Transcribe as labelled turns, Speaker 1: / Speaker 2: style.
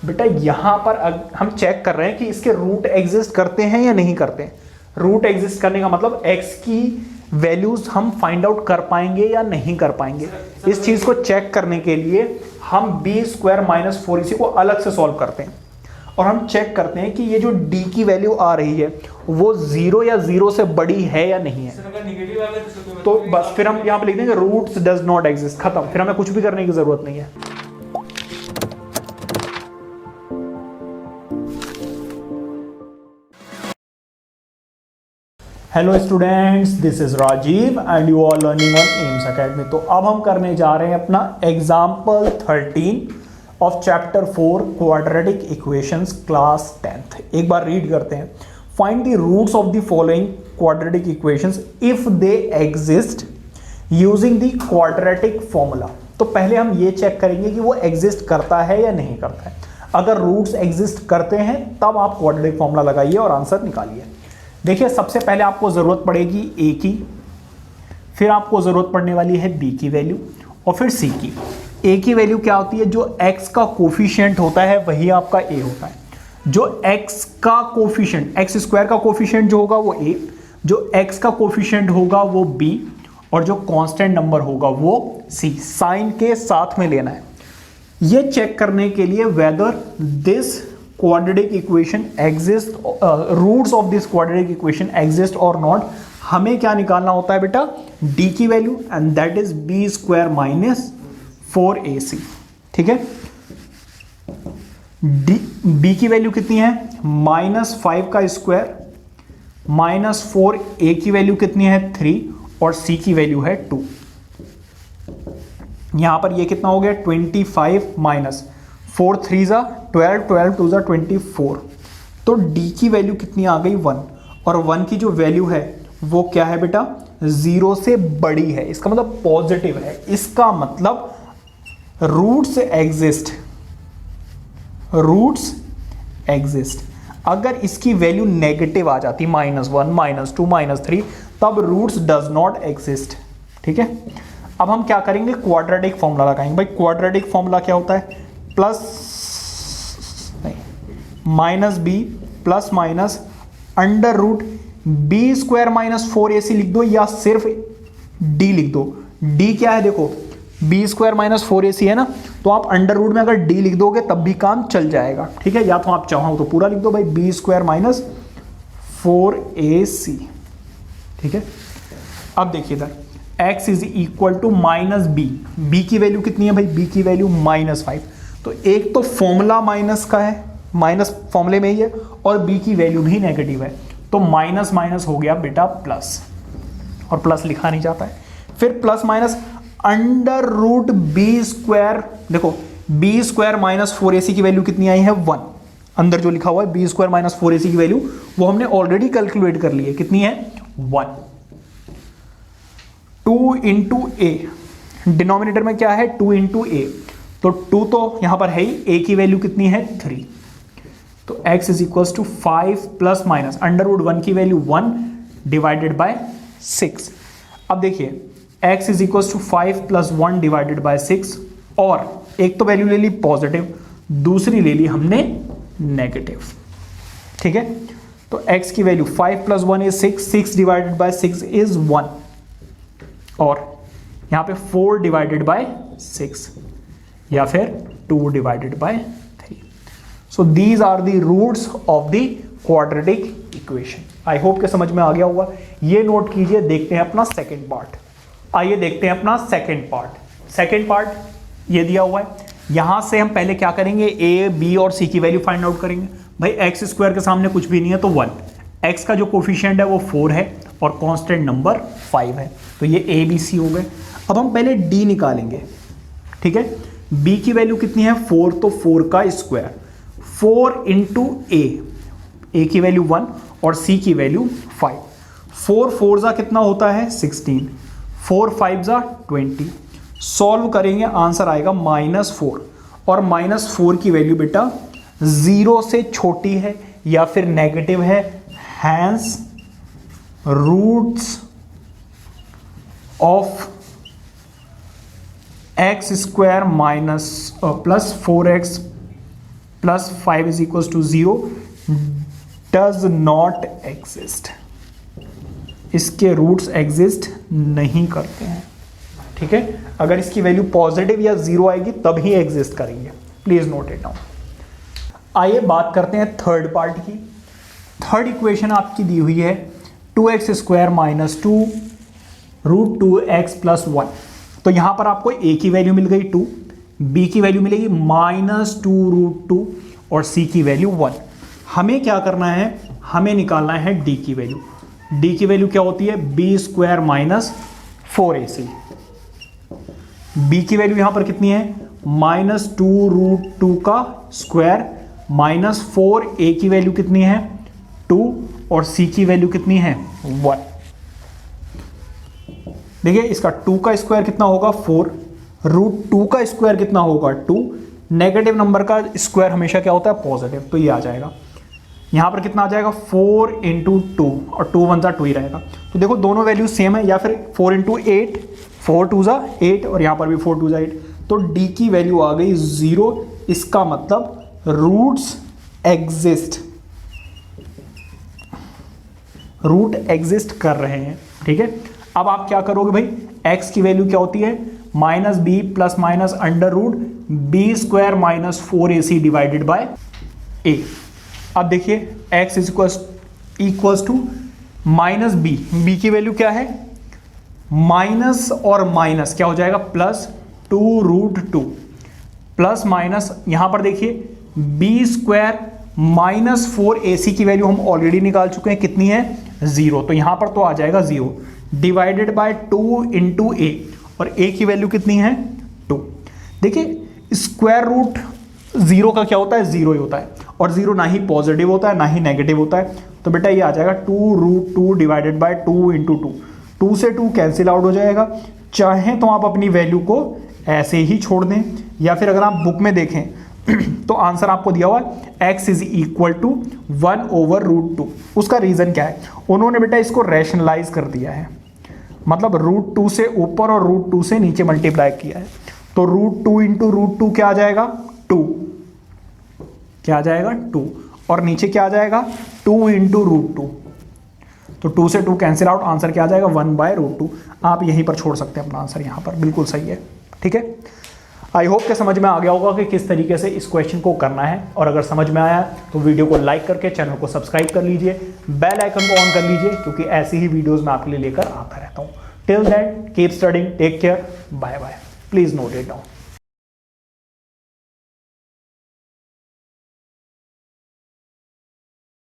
Speaker 1: बेटा यहाँ पर हम चेक कर रहे हैं कि इसके रूट एग्जिस्ट करते हैं या नहीं करते हैं। रूट एग्जिस्ट करने का मतलब x की वैल्यूज हम फाइंड आउट कर पाएंगे या नहीं कर पाएंगे। इस चीज को चेक करने के लिए हम b स्क्वायर माइनस 4ac को अलग से सॉल्व करते हैं और हम चेक करते हैं कि ये जो d की वैल्यू आ रही है वो 0 या 0 से बड़ी है या नहीं है। तो बस फिर हम यहाँ पे लिख देंगे रूट्स डज नॉट एग्जिस्ट, खत्म। फिर हमें कुछ भी करने की जरूरत नहीं है। Hello students, this is Rajiv and you are learning on Aims academy. तो अब हम करने जा रहे हैं अपना एग्जाम्पल 13 ऑफ chapter 4 quadratic equations class 10th। एक बार रीड करते हैं। Find the roots of the following quadratic equations if they exist using the quadratic formula. तो पहले हम ये चेक करेंगे कि वो एग्जिस्ट करता है या नहीं करता है। अगर रूट्स एग्जिस्ट करते हैं तब आप क्वाड्रेटिक फॉर्मूला लगाइए और आंसर निकालिए। देखिए, सबसे पहले आपको ज़रूरत पड़ेगी a की, फिर आपको ज़रूरत पड़ने वाली है b की वैल्यू और फिर c की। a की वैल्यू क्या होती है? जो x का कोफिशिएंट होता है वही आपका a होता है। जो x का कोफिशिएंट, x स्क्वायर का कोफिशिएंट जो होगा वो a, जो x का कोफिशिएंट होगा वो b और जो कांस्टेंट नंबर होगा वो c। साइन के साथ में लेना है। ये चेक करने के लिए whether this quadratic equation exist, roots of this quadratic equation exist or not, हमें क्या निकालना होता है बेटा? d की value and that is b square minus 4ac। ठीक है, b की वैल्यू कितनी है? -5 का स्क्वायर माइनस 4a की वैल्यू कितनी है? 3 और c की वैल्यू है 2। यहां पर ये कितना हो गया? 25 माइनस 4 3 जा 12, 12 2 जा 24। तो d की वैल्यू कितनी आ गई? 1। और 1 की जो वैल्यू है वो क्या है बेटा? 0 से बड़ी है। इसका मतलब पॉजिटिव है। इसका मतलब रूट्स एग्जिस्ट, रूट्स एग्जिस्ट। अगर इसकी वैल्यू नेगेटिव आ जाती, -1 -2 -3, तब रूट्स डज नॉट एग्जिस्ट। ठीक है, अब हम क्या करेंगे? क्वाड्रेटिक फॉर्मूला लगाएंगे। भाई क्वाड्रेटिक फॉर्मूला क्या होता है? Plus minus B plus minus under root B square minus 4ac लिख दो या सिर्फ d लिख दो। d क्या है? देखो, बी स्क्वायर माइनस 4ac है ना, तो आप अंडर रूट में अगर d लिख दोगे तब भी काम चल जाएगा। ठीक है, या तो आप चाहो तो पूरा लिख दो भाई, बी स्क्वायर माइनस 4ac। ठीक है, अब देखिए इधर x is equal to minus B की वैल्यू कितनी है भाई? b की वैल्यू -5। तो एक तो फॉर्मूला माइनस का है, माइनस फॉर्मूले में ही है, और b की वैल्यू भी नेगेटिव है। तो माइनस माइनस हो गया बेटा प्लस, और प्लस लिखा नहीं जाता है। फिर plus minus under root B square. देखो, बी स्क्वायर माइनस 4ac की वैल्यू कितनी आई है? 1। अंदर जो लिखा हुआ है बी स्क्वायर माइनस 4ac की वैल्यू वो हमने ऑलरेडी कैलकुलेट कर ली है। कितनी है? 1। 2 इंटू ए, डिनोमिनेटर में क्या है? 2 इंटू ए। तो 2 तो यहां पर है ही, a की वैल्यू कितनी है? 3। तो x is equal to 5 plus minus under root 1 की वैल्यू 1 डिवाइडेड बाय 6। अब देखिए, x is equal to 5 plus 1 divided by 6, और एक तो वैल्यू ले ली पॉजिटिव, दूसरी ले ली हमने नेगेटिव। ठीक है, तो x की value 5 plus 1 is 6, 6 divided by 6 is 1, और यहां पे 4 डिवाइडेड बाय 6 या फिर 2 divided by 3। So these are the roots of the quadratic equation. I hope के समझ में आ गया होगा। ये नोट कीजिए। देखते हैं अपना सेकंड पार्ट। आइए देखते हैं अपना सेकंड पार्ट। सेकंड पार्ट ये दिया हुआ है। यहां से हम पहले क्या करेंगे? ए, बी और सी की वैल्यू फाइंड आउट करेंगे। भाई एक्स स्क्वायर के सामने कुछ भी नहीं है तो 1, एक्स का जो कोफिशिएंट है वो 4 है और कांस्टेंट नंबर 5 है। तो ये ए बी सी हो गए। अब हम पहले डी निकालेंगे। ठीक है, बी की वैल्यू कितनी है? 4, तो 4 का स्क्वायर 4 इंटू ए की वैल्यू 1 और सी की वैल्यू 5। 4 4 जा कितना होता है? 16, 4 5 जा 20। सॉल्व करेंगे, आंसर आएगा -4, और -4 की वैल्यू बेटा 0 से छोटी है या फिर नेगेटिव है। Hence roots of X square minus plus 4x plus 5 is equal to 0 does not exist, इसके रूट्स एग्जिस्ट नहीं करते हैं। ठीक है, अगर इसकी वैल्यू पॉजिटिव या 0 आएगी तब ही एग्जिस्ट करेंगे। Please note it down. आइए बात करते हैं थर्ड पार्ट की। थर्ड इक्वेशन आपकी दी हुई है 2x square minus 2 root 2x plus 1। तो यहां पर आपको a की वैल्यू मिल गई 2, b की वैल्यू मिलेगी माइनस 2 रूट 2 और c की वैल्यू 1। हमें क्या करना है, हमें निकालना है d की वैल्यू। d की वैल्यू क्या होती है, b square minus 4ac। b की वैल्यू यहां पर कितनी है, माइनस 2 रूट 2 का स्क्वायर माइनस 4a की वैल्यू कितनी है 2 और c की वैल्यू कितनी है 1। देखिए इसका 2 का स्क्वायर कितना होगा 4, रूट 2 का स्क्वायर कितना होगा 2। नेगेटिव नंबर का स्क्वायर हमेशा क्या होता है पॉजिटिव, तो ये आ जाएगा। यहां पर कितना आ जाएगा 4 इंटू 2 और 2 1 2 ही रहेगा। तो देखो दोनों वैल्यू सेम है, या फिर 4 इंटू 8, 4 2 8 और यहां पर भी 4 2 8। तो d की वैल्यू आ गई 0। इसका मतलब रूट्स एग्जिस्ट, रूट एग्जिस्ट कर रहे हैं। ठीक है, अब आप क्या करोगे भाई, x की वैल्यू क्या होती है minus B plus minus under root B square minus 4ac divided by a। अब देखिए x is equals to minus B की वैल्यू क्या है, माइनस और माइनस क्या हो जाएगा प्लस 2 रूट 2 प्लस माइनस, यहां पर देखिए बी स्क्वायर माइनस 4ac की वैल्यू हम ऑलरेडी निकाल चुके हैं, कितनी है 0, तो यहां पर तो आ जाएगा 0 डिवाइडेड बाय 2 इंटू ए, और a की वैल्यू कितनी है 2। देखिए स्क्वायर रूट 0 का क्या होता है 0 ही होता है, और 0 ना ही पॉजिटिव होता है ना ही नेगेटिव होता है। तो बेटा ये आ जाएगा 2 रूट 2 डिवाइडेड बाय 2 इंटू 2। 2 से 2 कैंसिल आउट हो जाएगा। चाहे तो आप अपनी वैल्यू को ऐसे ही छोड़ दें, या फिर अगर आप बुक में देखें तो आंसर आपको दिया हुआ है x is equal to 1 over root 2। उसका रीजन क्या है, उन्होंने बेटा इसको रैशनलाइज कर दिया है, मतलब रूट 2 से ऊपर और रूट 2 से नीचे मल्टीप्लाई किया है। तो रूट 2 इंटू रूट 2 क्या आ जाएगा 2, क्या आ जाएगा 2, और नीचे क्या आ जाएगा 2 इंटू रूट 2। तो 2 से 2 कैंसिल आउट, आंसर क्या आ जाएगा 1 बाय रूट 2। आप यहीं पर छोड़ सकते हैं अपना आंसर, यहाँ पर बिल्कुल सही है। ठीक है, आई होप कि समझ में आ गया होगा कि किस तरीके से इस क्वेश्चन को करना है, और अगर समझ में आया तो वीडियो को लाइक करके चैनल को सब्सक्राइब कर लीजिए, बेल आइकन को ऑन कर लीजिए, क्योंकि ऐसी ही वीडियोस मैं आपके लिए लेकर आता रहता हूँ। Till then keep studying, take care, bye bye. Please note it down.